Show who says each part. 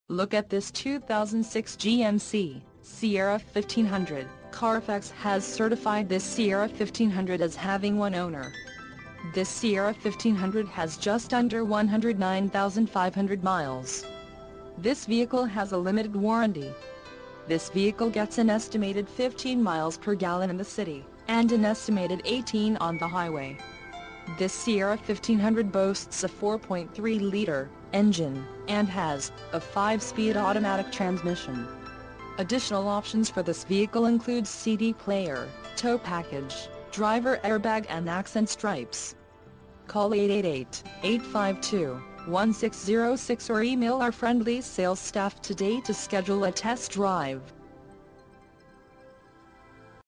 Speaker 1: Look at this 2006 GMC Sierra 1500. Carfax has certified this Sierra 1500 as having one owner. This Sierra 1500 has just under 109,500 miles. This vehicle has a limited warranty. This vehicle gets an estimated 15 miles per gallon in the city, and an estimated 18 on the highway. This Sierra 1500 boasts a 4.3-liter engine, and has a 5-speed automatic transmission. Additional options for this vehicle include CD player, tow package, driver airbag and accent stripes. Call 888-852-1606 or email our friendly sales staff today to schedule a test drive.